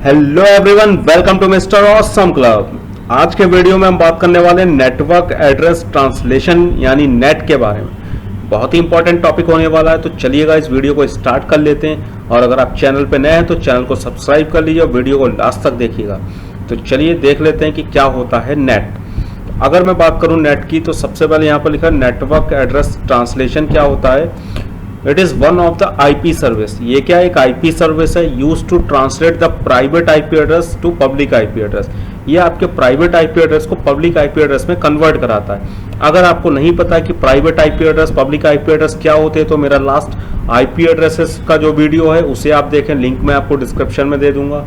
Hello everyone, welcome to Mister Awesome Club. आज के video में हम बात करने वाले हैं नेटवर्क एड्रेस ट्रांसलेशन यानी नेट के बारे में। बहुत ही इंपॉर्टेंट टॉपिक होने वाला है, तो चलिएगा इस वीडियो को स्टार्ट कर लेते हैं। और अगर आप चैनल पे नए हैं तो चैनल को सब्सक्राइब कर लीजिए और वीडियो को लास्ट तक देखिएगा। तो चलिए देख लेते हैं कि क्या होता है नेट। अगर मैं बात करूं नेट की, तो सबसे पहले यहाँ पर लिखा है नेटवर्क एड्रेस ट्रांसलेशन। क्या होता है? It is one of the IP service. ये क्या एक आईपी सर्विस है, use to translate the private IP address to public IP address. ये आपके प्राइवेट आईपी एड्रेस को पब्लिक आईपी एड्रेस में कन्वर्ट कराता है। अगर आपको नहीं पता कि private IP address public IP address क्या होते हैं, तो मेरा लास्ट आईपी एड्रेसेस का जो वीडियो है उसे आप देखें, लिंक मैं आपको डिस्क्रिप्शन में दे दूंगा।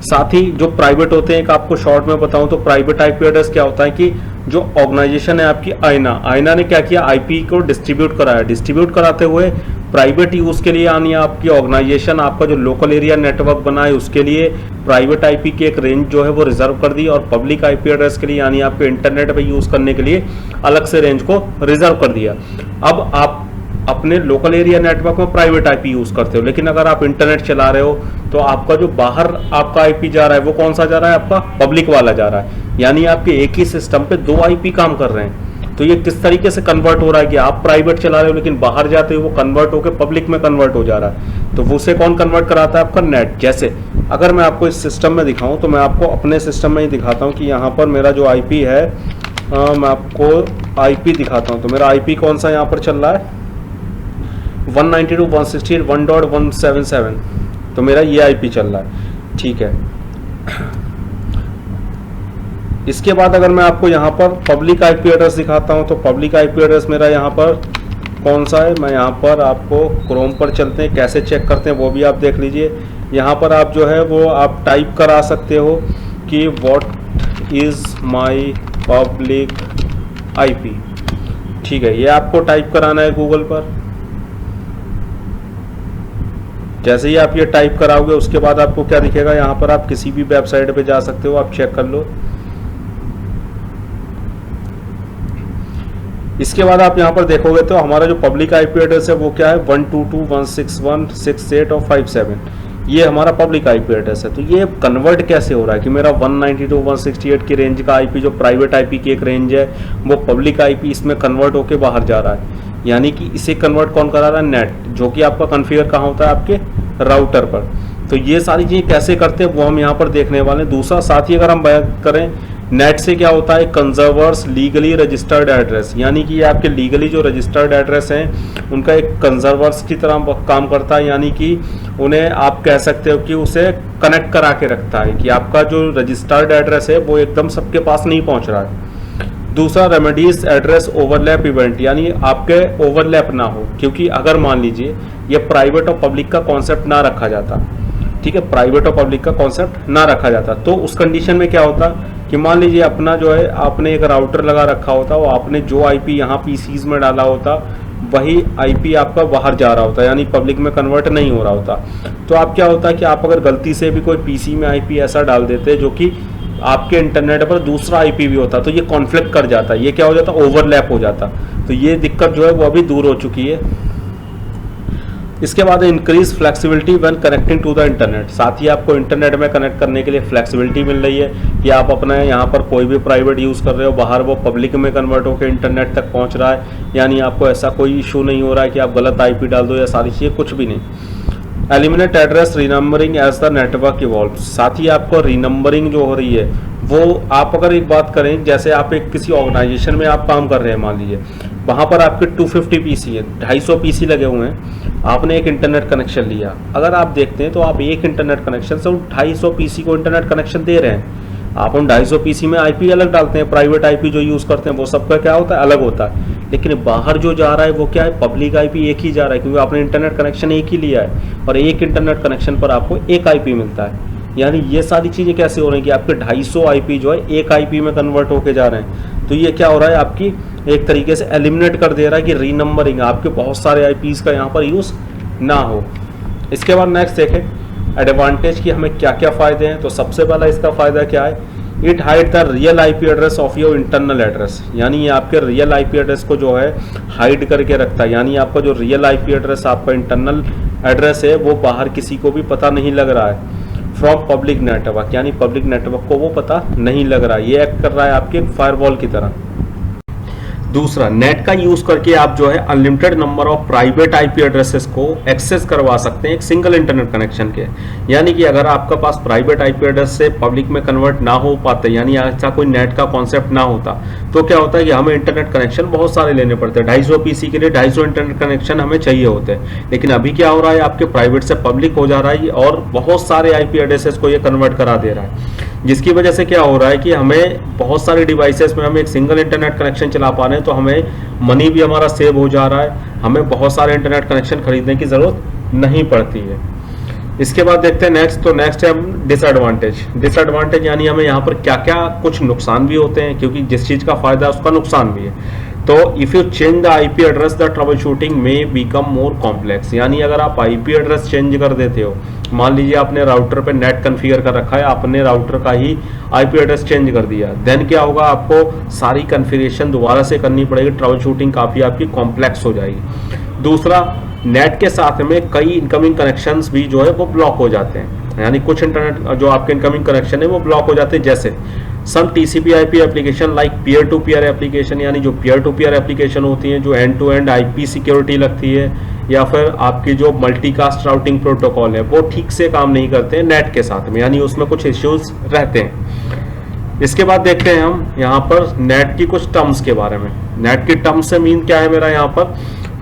साथ ही जो प्राइवेट होते हैं, एक आपको शॉर्ट में बताऊं तो प्राइवेट आईपी एड्रेस क्या होता है कि जो ऑर्गेनाइजेशन है आपकी आईना ने क्या किया, आईपी को डिस्ट्रीब्यूट कराया। डिस्ट्रीब्यूट कराते हुए प्राइवेट यूज के लिए यानी आपकी ऑर्गेनाइजेशन आपका जो लोकल एरिया नेटवर्क बना है उसके लिए प्राइवेट आईपी की एक रेंज जो है वो रिजर्व कर दी, और पब्लिक आईपी एड्रेस के लिए यानी आपके इंटरनेट पे यूज करने के लिए अलग से रेंज को रिजर्व कर दिया। अब आप अपने लोकल एरिया नेटवर्क में प्राइवेट आईपी यूज करते हो, लेकिन अगर आप इंटरनेट चला रहे हो तो आपका जो बाहर आपका आईपी जा रहा है वो कौन सा जा रहा है? आपका पब्लिक वाला जा रहा है। यानी आपके एक ही सिस्टम पे दो आईपी काम कर रहे हैं। तो ये किस तरीके से कन्वर्ट हो रहा है कि आप प्राइवेट चला रहे हो लेकिन बाहर जाते हो वो कन्वर्ट होकर पब्लिक में कन्वर्ट हो जा रहा है। तो वो से कौन कन्वर्ट कराता है? आपका नेट। जैसे अगर मैं आपको इस सिस्टम में दिखाऊं तो मैं आपको अपने सिस्टम में ही दिखाता हूं कि यहाँ पर मेरा जो आईपी है, मैं आपको आईपी दिखाता हूं। तो मेरा आईपी कौन सा यहाँ पर चल रहा है? 192.168.1.177। तो मेरा ये आईपी चल रहा है, ठीक है। इसके बाद अगर मैं आपको यहाँ पर पब्लिक आईपी एड्रेस दिखाता हूँ तो पब्लिक आईपी एड्रेस मेरा यहाँ पर कौन सा है? मैं यहाँ पर आपको क्रोम पर चलते हैं, कैसे चेक करते हैं वो भी आप देख लीजिए। यहाँ पर आप जो है वो आप टाइप करा सकते हो कि what is my public IP, ठीक है। ये आपको टाइप कराना है गूगल पर। जैसे ही आप ये टाइप कराओगे उसके बाद आपको क्या दिखेगा? यहाँ पर आप किसी भी वेबसाइट पे जा सकते हो, आप चेक कर लो। इसके बाद आप यहाँ पर देखोगे तो हमारा जो पब्लिक आईपी एड्रेस है वो क्या है? 122.161.68 और 57। ये हमारा पब्लिक आईपी एड्रेस है। तो ये कन्वर्ट कैसे हो रहा है कि मेरा 192.168 की रेंज का आईपी जो प्राइवेट आईपी की एक रेंज है वो पब्लिक आईपी इसमें कन्वर्ट होकर बाहर जा रहा है। यानी कि इसे कन्वर्ट कौन करा रहा है? नेट, जो कि आपका कॉन्फ़िगर कहाँ होता है? आपके राउटर पर। तो ये सारी चीज़ें कैसे करते हैं वो हम यहाँ पर देखने वाले हैं। दूसरा साथ ही अगर हम बात करें नेट से क्या होता है? कंजर्वर्स लीगली रजिस्टर्ड एड्रेस, यानी कि ये आपके लीगली जो रजिस्टर्ड एड्रेस हैं उनका एक कंजर्वर्स की तरह काम करता है। यानी कि उन्हें आप कह सकते हो कि उसे कनेक्ट करा के रखता है कि आपका जो रजिस्टर्ड एड्रेस है वो एकदम सबके पास नहीं पहुंच रहा है। दूसरा रेमेडीज एड्रेस ओवरलैप इवेंट, यानी आपके ओवरलैप ना हो, क्योंकि अगर मान लीजिए ये प्राइवेट और पब्लिक का कॉन्सेप्ट ना रखा जाता, ठीक है, प्राइवेट और पब्लिक का कॉन्सेप्ट ना रखा जाता तो उस कंडीशन में क्या होता कि मान लीजिए अपना जो है आपने एक राउटर लगा रखा होता और आपने जो आईपी यहाँ पीसीज में डाला होता वही आईपी आपका बाहर जा रहा होता, यानी पब्लिक में कन्वर्ट नहीं हो रहा होता। तो आप क्या होता कि आप अगर गलती से भी कोई पीसी में आईपी ऐसा डाल देते जो कि आपके इंटरनेट पर दूसरा आईपी भी होता तो ये कॉन्फ्लिक्ट कर जाता, ये क्या हो जाता? ओवरलैप हो जाता। तो ये दिक्कत जो है वो अभी दूर हो चुकी है। इसके बाद increase flexibility when connecting to the internet. साथ ही आपको इंटरनेट में कनेक्ट करने के लिए फ्लेक्सिबिलिटी मिल रही है कि आप अपना यहाँ पर कोई भी प्राइवेट यूज़ कर रहे हो, बाहर वो पब्लिक में कन्वर्ट होकर इंटरनेट तक पहुँच रहा है। यानी आपको ऐसा कोई इशू नहीं हो रहा है कि आप गलत आईपी डाल दो या सारी चीज़ें, कुछ भी नहीं। Eliminate address renumbering as the network evolve. साथ ही आपको रीनंबरिंग जो हो रही है वो आप अगर एक बात करें, जैसे आप एक किसी ऑर्गेनाइजेशन में आप काम कर रहे हैं, मान लीजिए वहाँ पर आपके 250 पीसी है, 250 पीसी लगे हुए हैं, आपने एक इंटरनेट कनेक्शन लिया। अगर आप देखते हैं तो आप एक इंटरनेट कनेक्शन से उन 250 पीसी को इंटरनेट कनेक्शन दे रहे हैं। आप उन 250 पीसी में आईपी अलग डालते हैं, प्राइवेट आईपी जो यूज़ करते हैं वो सबका क्या होता है? अलग होता है। लेकिन बाहर जो जा रहा है वो क्या है? पब्लिक आईपी एक ही जा रहा है, क्योंकि आपने इंटरनेट कनेक्शन एक ही लिया है और एक इंटरनेट कनेक्शन पर आपको एक आईपी मिलता है। यानी ये सारी चीज़ें कैसे हो रही हैं कि आपके 250 आईपी जो है एक आईपी में कन्वर्ट होके जा रहे हैं। तो ये क्या हो रहा है? आपकी एक तरीके से एलिमिनेट कर दे रहा है कि रीनंबरिंग आपके बहुत सारे आईपीज़ का यहाँ पर यूज़ ना हो। इसके बाद नेक्स्ट देखें एडवांटेज की हमें क्या क्या फ़ायदे हैं। तो सबसे पहला इसका फ़ायदा क्या है? It hide the real IP address of your internal address, यानी ये आपके रियल आईपी एड्रेस को जो है हाइड करके रखता है। यानी आपका जो रियल आईपी एड्रेस आपका इंटरनल एड्रेस है वो बाहर किसी को भी पता नहीं लग रहा है। फ्रॉम पब्लिक नेटवर्क, यानी पब्लिक नेटवर्क को वो पता नहीं लग रहा, ये एक्ट कर रहा है आपके फायरवॉल की तरह। दूसरा, नेट का यूज करके आप जो है unlimited number of private IP addresses को एक्सेस करवा सकते हैं एक सिंगल इंटरनेट कनेक्शन के। यानी कि अगर आपका पास प्राइवेट आईपी एड्रेस से पब्लिक में कन्वर्ट ना हो पाते, यानी ऐसा कोई नेट का कॉन्सेप्ट ना होता, तो क्या होता है कि हमें इंटरनेट कनेक्शन बहुत सारे लेने पड़ते हैं। 250 पीसी के लिए 250 इंटरनेट कनेक्शन हमें चाहिए होते हैं। लेकिन अभी क्या हो रहा है, आपके प्राइवेट से पब्लिक हो जा रहा है और बहुत सारे आईपी एड्रेसेस को ये कन्वर्ट करा दे रहा है, जिसकी वजह से क्या हो रहा है कि हमें बहुत सारे डिवाइसेस में हम एक सिंगल इंटरनेट कनेक्शन चला पा रहे हैं, तो हमें मनी भी हमारा सेव हो जा रहा है, हमें बहुत सारे इंटरनेट कनेक्शन खरीदने की ज़रूरत नहीं पड़ती है। इसके बाद देखते हैं नेक्स्ट, तो नेक्स्ट है हम डिसएडवांटेज यानी हमें यहाँ पर क्या क्या कुछ नुकसान भी होते हैं, क्योंकि जिस चीज़ का फायदा है उसका नुकसान भी है। तो if you change the IP address the trouble shooting में बिकम मोर कॉम्प्लेक्स, यानी अगर आप आईपी एड्रेस चेंज कर देते हो, मान लीजिए आपने राउटर पे नेट कॉन्फ़िगर कर रखा है, आपने राउटर का ही आईपी एड्रेस चेंज कर दिया, देन क्या होगा, आपको सारी कॉन्फ़िगरेशन दोबारा से करनी पड़ेगी, ट्रबल शूटिंग काफ़ी आपकी कॉम्प्लेक्स हो जाएगी। दूसरा, नेट के साथ में कई इनकमिंग कनेक्शंस भी जो है वो ब्लॉक हो जाते हैं, यानी कुछ इंटरनेट जो आपके इनकमिंग कनेक्शन है वो ब्लॉक हो जाते हैं। जैसे some TCP IP application like peer to peer application, यानी जो पीयर टू पीयर एप्लीकेशन होती हैं, जो end to end IP security लगती है, या फिर आपकी जो मल्टीकास्ट राउटिंग प्रोटोकॉल है वो ठीक से काम नहीं करते हैं नेट के साथ में, यानी उसमें कुछ इश्यूज रहते हैं। इसके बाद देखते हैं हम यहाँ पर नेट की कुछ टर्म्स के बारे में। नेट की टर्म्स से मीन क्या है मेरा यहाँ पर,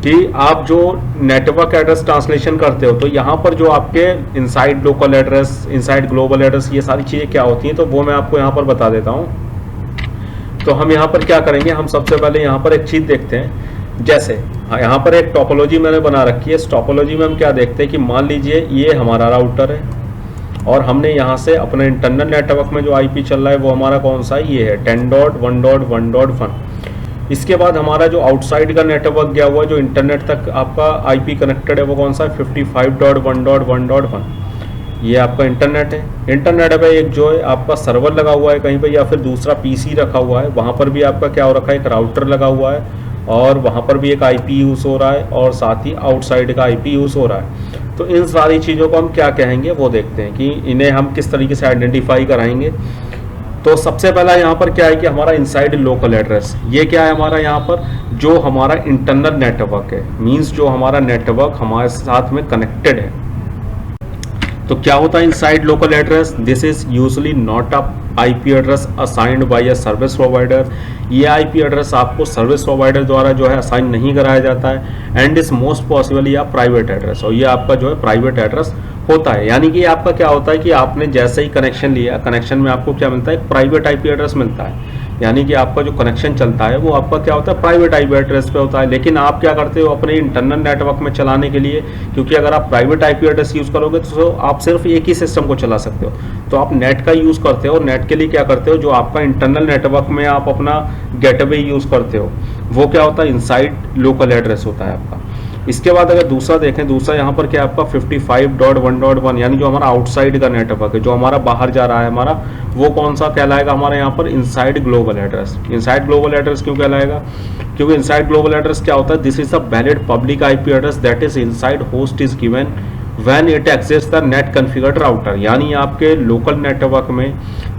कि आप जो नेटवर्क एड्रेस ट्रांसलेशन करते हो, तो यहाँ पर जो आपके inside local address, inside global address, ये सारी चीज़ें क्या होती हैं, तो वो मैं आपको यहाँ पर बता देता हूँ। तो हम यहाँ पर क्या करेंगे, हम सबसे पहले यहाँ पर एक चीज़ देखते हैं। जैसे यहाँ पर एक टोपोलॉजी मैंने बना रखी है, इस टोपोलॉजी में हम क्या देखते हैं कि मान लीजिए ये हमारा राउटर है और हमने यहाँ से अपने इंटरनल नेटवर्क में जो आईपी चल रहा है वो हमारा कौन सा है, ये है 10.1.1.1। इसके बाद हमारा जो आउटसाइड का नेटवर्क गया हुआ है, जो इंटरनेट तक आपका आईपी कनेक्टेड है, वो कौन सा है, 55.1.1.1। ये आपका इंटरनेट है। इंटरनेट पे एक जो है आपका सर्वर लगा हुआ है कहीं पे, या फिर दूसरा पीसी रखा हुआ है, वहाँ पर भी आपका क्या हो रखा है, एक राउटर लगा हुआ है और वहाँ पर भी एक आईपी यूज़ हो रहा है और साथ ही आउटसाइड का आईपी यूज़ हो रहा है। तो इन सारी चीज़ों को हम क्या कहेंगे वो देखते हैं कि इन्हें हम किस तरीके से आइडेंटिफाई कराएंगे। तो सबसे पहला यहाँ पर क्या है कि हमारा इनसाइड लोकल एड्रेस, ये क्या है हमारा यहाँ पर, जो हमारा इंटरनल नेटवर्क है, मींस जो हमारा नेटवर्क हमारे साथ में कनेक्टेड है। तो क्या होता है inside local address, this is usually not a IP address assigned by a service provider. ये आईपी एड्रेस आपको सर्विस प्रोवाइडर द्वारा जो है असाइन नहीं कराया जाता है, एंड इज मोस्ट पॉसिबल या प्राइवेट एड्रेस, और ये आपका जो है प्राइवेट एड्रेस होता है। यानी कि आपका क्या होता है कि आपने जैसे ही कनेक्शन लिया, कनेक्शन में आपको क्या मिलता है, प्राइवेट आईपी एड्रेस मिलता है, यानी कि आपका जो कनेक्शन चलता है वो आपका क्या होता है, प्राइवेट आईपी एड्रेस पे होता है। लेकिन आप क्या करते हो अपने इंटरनल नेटवर्क में चलाने के लिए, क्योंकि अगर आप प्राइवेट आईपी एड्रेस यूज़ करोगे तो आप सिर्फ एक ही सिस्टम को चला सकते हो, तो आप नेट का यूज़ करते हो। नेट के लिए क्या करते हो, जो आपका इंटरनल नेटवर्क में आप अपना गेटवे यूज़ करते हो, वो क्या होता है, इनसाइड लोकल एड्रेस होता है आपका। इसके बाद अगर दूसरा देखें, दूसरा यहाँ पर क्या आपका 55.1.1, यानी जो हमारा आउटसाइड का नेटवर्क है, जो हमारा बाहर जा रहा है हमारा, वो कौन सा कहलाएगा हमारा यहाँ पर, inside global address. Inside global address क्यों कहलाएगा, क्योंकि इनसाइड ग्लोबल एड्रेस क्या होता है, this is a valid public IP address that is inside host is given when it access the NAT configured router. यानी आपके लोकल नेटवर्क में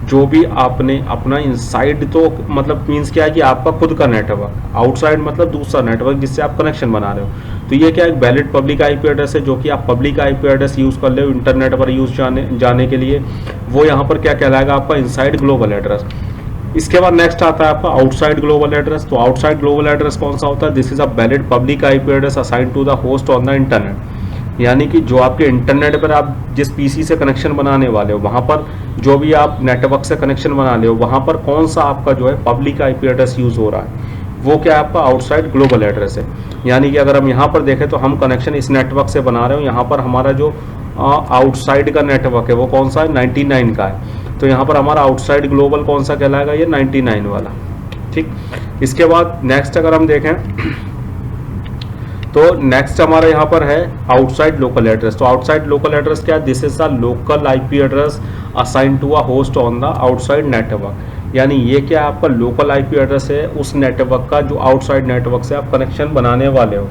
जो भी आपने अपना इनसाइड, तो मतलब मीन्स क्या है कि आपका खुद का नेटवर्क, आउटसाइड मतलब दूसरा नेटवर्क जिससे आप कनेक्शन बना रहे हो, तो ये क्या एक वैलिड पब्लिक आईपी एड्रेस है, जो कि आप पब्लिक आईपी एड्रेस यूज़ कर ले इंटरनेट पर यूज़ जाने के लिए, वो यहाँ पर क्या कहलाएगा आपका इनसाइड ग्लोबल एड्रेस। इसके बाद नेक्स्ट आता है आपका आउटसाइड ग्लोबल एड्रेस। तो आउटसाइड ग्लोबल एड्रेस कौन सा होता है, this is a valid public IP address assigned to the host on the internet. यानी कि जो आपके इंटरनेट पर आप जिस पीसी से कनेक्शन बनाने वाले हो, वहाँ पर जो भी आप नेटवर्क से कनेक्शन बना ले हो, वहाँ पर कौन सा आपका जो है पब्लिक आईपी एड्रेस यूज़ हो रहा है, वो क्या है आपका आउटसाइड ग्लोबल एड्रेस है। यानी कि अगर हम यहाँ पर देखें तो हम कनेक्शन इस नेटवर्क से बना रहे हो, यहाँ पर हमारा जो आउटसाइड का नेटवर्क है वो कौन सा है, 99 का है, तो यहाँ पर हमारा आउटसाइड ग्लोबल कौन सा कहलाएगा, ये 99 वाला। ठीक, इसके बाद नेक्स्ट अगर हम देखें तो नेक्स्ट हमारा यहाँ पर है आउटसाइड लोकल एड्रेस। तो आउटसाइड लोकल एड्रेस क्या है, this is the local IP address assign to a host on the outside network. यानी ये क्या आपका लोकल आईपी एड्रेस है उस नेटवर्क का जो आउटसाइड नेटवर्क से आप कनेक्शन बनाने वाले हो।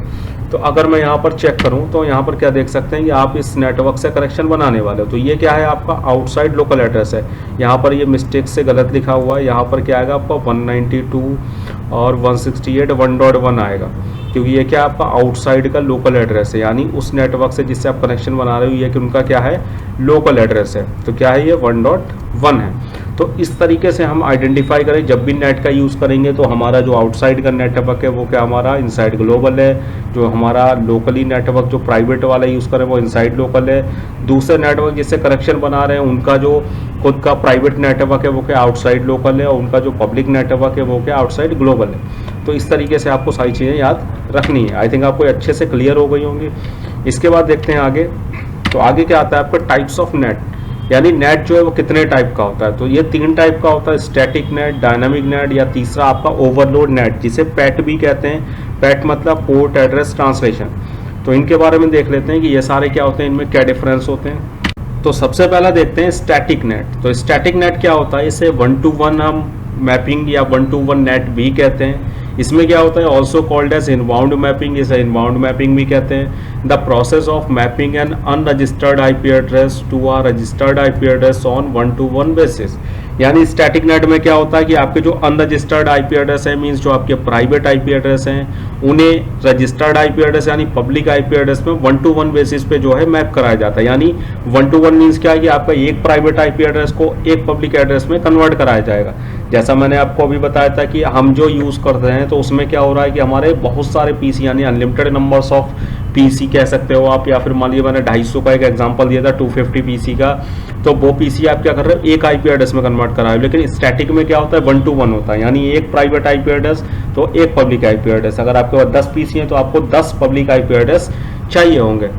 तो अगर मैं यहाँ पर चेक करूँ तो यहाँ पर क्या देख सकते हैं कि आप इस नेटवर्क से कनेक्शन बनाने वाले हो। तो ये क्या है, आपका आउटसाइड लोकल एड्रेस है। यहाँ पर ये मिस्टेक से गलत लिखा हुआ है, यहाँ पर क्या आएगा आपका 192 और 168 1.1 आएगा, क्योंकि ये क्या आपका आउटसाइड का लोकल एड्रेस है, यानी उस नेटवर्क से जिससे आप कनेक्शन बना रहे हो ये कि उनका क्या है, लोकल एड्रेस है। तो क्या है, ये 1.1 है। तो इस तरीके से हम आइडेंटिफाई करें, जब भी नेट का यूज़ करेंगे तो हमारा जो आउटसाइड का नेटवर्क है वो क्या हमारा इनसाइड ग्लोबल है, जो हमारा लोकली नेटवर्क जो प्राइवेट वाला यूज़ करें वो इनसाइड लोकल है, दूसरे नेटवर्क जिससे कनेक्शन बना रहे हैं उनका जो खुद का प्राइवेट नेटवर्क है वो क्या आउटसाइड लोकल है, और उनका जो पब्लिक नेटवर्क है वो क्या आउटसाइड ग्लोबल है। तो इस तरीके से आपको सारी चीज़ें याद रखनी है। आई थिंक आपको अच्छे से क्लियर हो गई होंगी। इसके बाद देखते हैं आगे। तो आगे क्या आता है आपका टाइप्स ऑफ नेट, यानी नेट जो है वो कितने टाइप का होता है। तो ये 3 टाइप का होता है, स्टैटिक नेट, डायनामिक नेट, या तीसरा आपका ओवरलोड नेट जिसे पैट भी कहते हैं। पैट मतलब पोर्ट एड्रेस ट्रांसलेशन। तो इनके बारे में देख लेते हैं कि ये सारे क्या होते हैं, इनमें क्या डिफरेंस होते हैं। तो सबसे पहला देखते हैं स्टैटिक नेट। तो स्टैटिक नेट क्या होता है, इसे 1-to-1 हम मैपिंग या 1-to-1 नेट भी कहते हैं। इसमें क्या होता है, also called as inbound mapping, इसे इनबाउंड मैपिंग भी कहते हैं। The process of mapping an unregistered IP address to a registered IP address on 1-to-1 basis. यानी स्टैटिक नेट में क्या होता है कि आपके जो अनरजिस्टर्ड आईपी एड्रेस है, मींस जो आपके प्राइवेट आईपी एड्रेस हैं, उन्हें रजिस्टर्ड आईपी एड्रेस यानी पब्लिक आईपी एड्रेस में 1-to-1 बेसिस पे जो है मैप कराया जाता है। यानी 1-to-1 मींस क्या है कि आपका एक प्राइवेट आईपी एड्रेस को एक पब्लिक एड्रेस में कन्वर्ट कराया जाएगा। जैसा मैंने आपको अभी बताया था कि हम जो यूज़ करते हैं तो उसमें क्या हो रहा है कि हमारे बहुत सारे पीसी, यानी अनलिमिटेड नंबर्स ऑफ पीसी कह सकते हो आप, या फिर मान लीजिए मैंने 250 का एक एग्जांपल दिया था 250 पीसी का, तो वो पीसी आप क्या कर रहे हो, एक आईपी एड्रेस में कन्वर्ट करा रहे हो। लेकिन स्टैटिक में क्या होता है, 1-to-1 होता है, यानी एक प्राइवेट आईपी एड्रेस तो एक पब्लिक आईपी एड्रेस। अगर आपके पास 10 पीसी हैं तो आपको 10 पब्लिक आईपी एड्रेस चाहिए होंगे।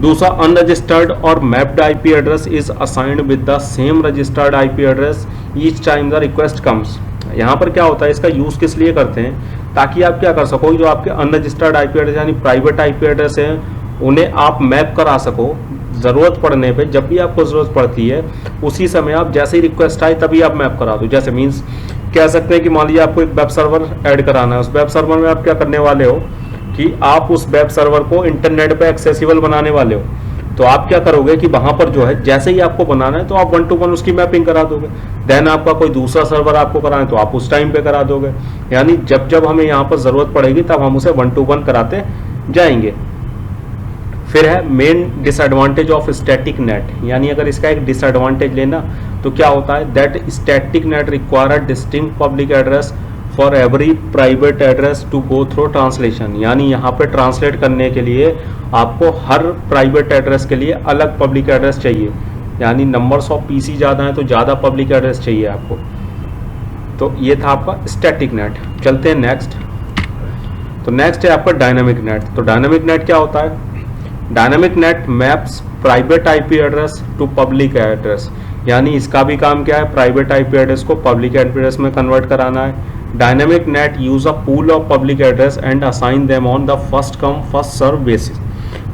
दूसरा, अनरजिस्टर्ड और mapped IP address is assigned with the same registered IP address each time the request comes. यहाँ पर क्या होता है, इसका यूज़ किस लिए करते हैं, ताकि आप क्या कर सको, जो आपके अनरजिस्टर्ड आईपी एड्रेस यानी प्राइवेट आईपी एड्रेस हैं उन्हें आप मैप करा सको। ज़रूरत पड़ने पे, जब भी आपको ज़रूरत पड़ती है उसी समय आप जैसे ही रिक्वेस्ट आए तभी आप मैप करा दो। जैसे मीन्स कह सकते हैं कि मान लीजिए आपको एक वेब सर्वर ऐड कराना है, उस वेब सर्वर में आप क्या करने वाले हो कि आप उस वेब सर्वर को इंटरनेट पे एक्सेसिबल बनाने वाले हो। तो आप क्या करोगे कि वहां पर जो है जैसे ही आपको बनाना है तो आप 1-to-1 उसकी मैपिंग करा दोगे। देन आपका कोई दूसरा सर्वर आपको कराना है तो आप उस टाइम पे करा दोगे। यानी जब जब हमें यहाँ पर ज़रूरत पड़ेगी तब हम उसे 1-to-1 कराते जाएंगे। फिर है main disadvantage of static net, यानी अगर इसका एक डिसएडवांटेज लेना तो क्या होता है, that static NAT require a distinct public address for every private address to go through translation. यानी यहाँ पे ट्रांसलेट करने के लिए आपको हर प्राइवेट एड्रेस के लिए अलग पब्लिक एड्रेस चाहिए, यानी नंबर्स ऑफ पीसी ज़्यादा हैं तो ज़्यादा पब्लिक एड्रेस चाहिए आपको। तो ये था आपका स्टैटिक नेट। चलते हैं नेक्स्ट। तो नेक्स्ट है आपका डायनामिक नेट। तो डायनामिक नेट क्या होता है, dynamic NAT maps private IP address to public address. यानी इसका भी काम क्या है, प्राइवेट आईपी एड्रेस को पब्लिक एड्रेस में कन्वर्ट कराना है। Dynamic NAT use a pool of public address and assign them on the first come first serve basis.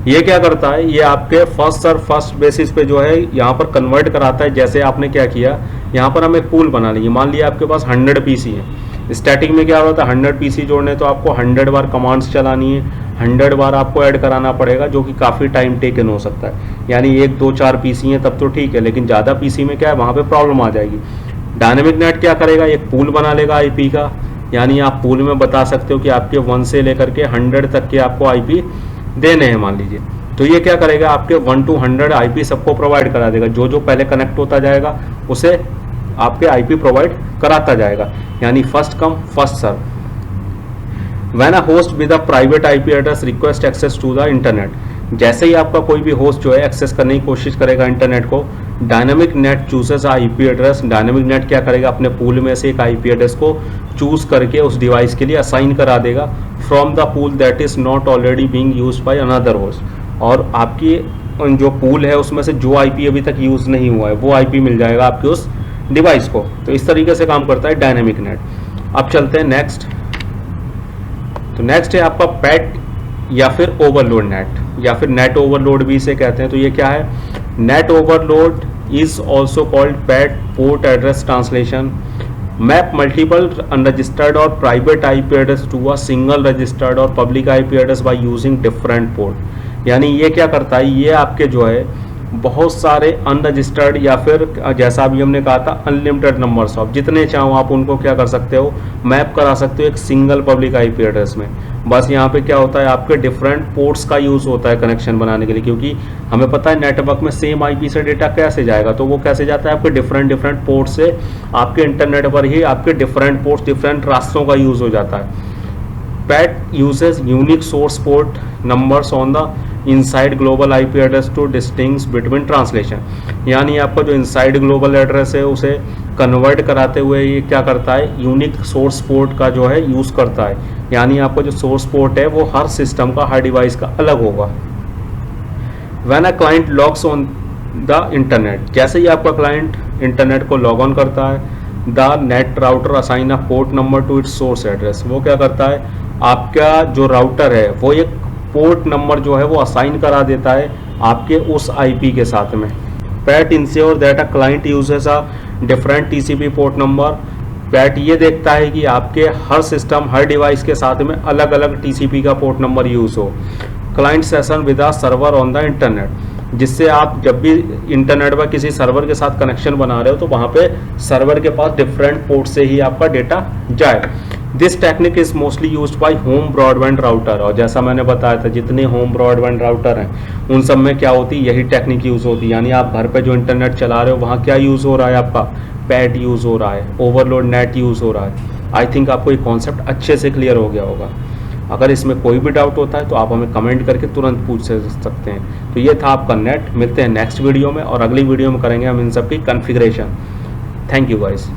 ये क्या करता है, ये आपके फर्स्ट सर्व फर्स्ट बेसिस पे जो है यहाँ पर कन्वर्ट कराता है। जैसे आपने क्या किया, यहाँ पर हम एक पूल बना लीजिए, मान लिया आपके पास 100 पीसी है। स्टैटिक में क्या होता है, 100 पीसी जोड़ने तो आपको 100 बार कमांड्स चलानी है, 100 बार आपको ऐड कराना पड़ेगा, जो कि काफ़ी टाइम टेकन हो सकता है। यानी 1 2 4 पीसी हैं तब तो ठीक है, लेकिन ज़्यादा पीसी में क्या है, वहाँ पे प्रॉब्लम आ जाएगी। डायनेमिक नेट क्या करेगा, एक पूल बना लेगा आईपी का, यानी आप पूल में बता सकते हो कि आपके 1 से लेकर के 100 तक के आपको आईपी देने हैं मान लीजिए। तो ये क्या करेगा, आपके 1 to 100 आईपी सबको प्रोवाइड करा देगा। जो जो पहले कनेक्ट होता जाएगा उसे आपके आईपी प्रोवाइड कराता जाएगा, यानी first come first serve. When a host with a private IP address request access to the internet, जैसे ही आपका कोई भी होस्ट जो है एक्सेस करने की कोशिश करेगा इंटरनेट को, dynamic net chooses IP address. Dynamic net क्या करेगा, अपने पूल में से एक आईपी एड्रेस को चूज करके उस डिवाइस के लिए असाइन करा देगा from the pool that is not already being used by another host. और आपकी जो पूल है उसमें से जो आईपी अभी तक यूज नहीं हुआ है वो आईपी मिल जाएगा आपके उस डिवाइस को। तो इस तरीके से काम करता है डायनेमिक नेट। अब चलते हैं नेक्स्ट। तो नेक्स्ट है आपका पैट या फिर ओवरलोड नेट, या फिर नेट ओवरलोड भी इसे कहते हैं। तो ये क्या है, NAT overload is also called PAT port address translation. Map multiple unregistered or private IP address to a single registered or public IP address by using different port. यानी ये क्या करता है, ये आपके जो है बहुत सारे अनरजिस्टर्ड या फिर जैसा अभी हमने कहा था अनलिमिटेड नंबर्स ऑफ, जितने चाहो आप उनको क्या कर सकते हो, मैप करा सकते हो एक सिंगल पब्लिक आईपी एड्रेस में। बस यहाँ पे क्या होता है, आपके डिफरेंट पोर्ट्स का यूज़ होता है कनेक्शन बनाने के लिए, क्योंकि हमें पता है नेटवर्क में सेम आईपी से डेटा कैसे जाएगा, तो वो कैसे जाता है आपके डिफरेंट पोर्ट से आपके इंटरनेट पर ही आपके डिफरेंट पोर्ट्स डिफरेंट रास्तों का यूज़ हो जाता है। PAT uses unique source port numbers on the inside global IP address to distinguish between translation। यानी आपका जो inside global address है उसे कन्वर्ट कराते हुए ये क्या करता है, यूनिक सोर्स पोर्ट का जो है यूज़ करता है। यानी आपका जो सोर्स पोर्ट है वो हर सिस्टम का, हर डिवाइस का अलग होगा। When a client logs on the internet, जैसे ही आपका क्लाइंट इंटरनेट को लॉग ऑन करता है, the net router assign a port number two it's source address. वो क्या करता है, आपका जो राउटर है वो एक पोर्ट नंबर जो है वो असाइन करा देता है आपके उस आईपी के साथ में। PAT ensure that a client uses a different TCP port number. PAT ये देखता है कि आपके हर सिस्टम, हर डिवाइस के साथ में अलग अलग टीसीपी का पोर्ट नंबर यूज़ हो। Client session with a server on the internet, जिससे आप जब भी इंटरनेट पर किसी सर्वर के साथ कनेक्शन बना रहे हो तो वहाँ पे सर्वर के पास डिफरेंट पोर्ट से ही आपका डेटा जाए। This technique is mostly used by home broadband router. और जैसा मैंने बताया था जितने होम ब्रॉडबैंड राउटर हैं उन सब में क्या होती है, यही टेक्निक यूज़ होती है। यानी आप घर पे जो इंटरनेट चला रहे हो वहाँ क्या यूज़ हो रहा है, आपका पैड यूज़ हो रहा है, ओवरलोड नेट यूज़ हो रहा है। आई थिंक आपको ये कॉन्सेप्ट अच्छे से क्लियर हो गया होगा। अगर इसमें कोई भी डाउट होता है तो आप हमें कमेंट करके तुरंत पूछ सकते हैं। तो ये था आपका नेट। मिलते हैं नेक्स्ट वीडियो में, और अगली वीडियो में करेंगे हम इन सब की कॉन्फ़िगरेशन। Thank you guys.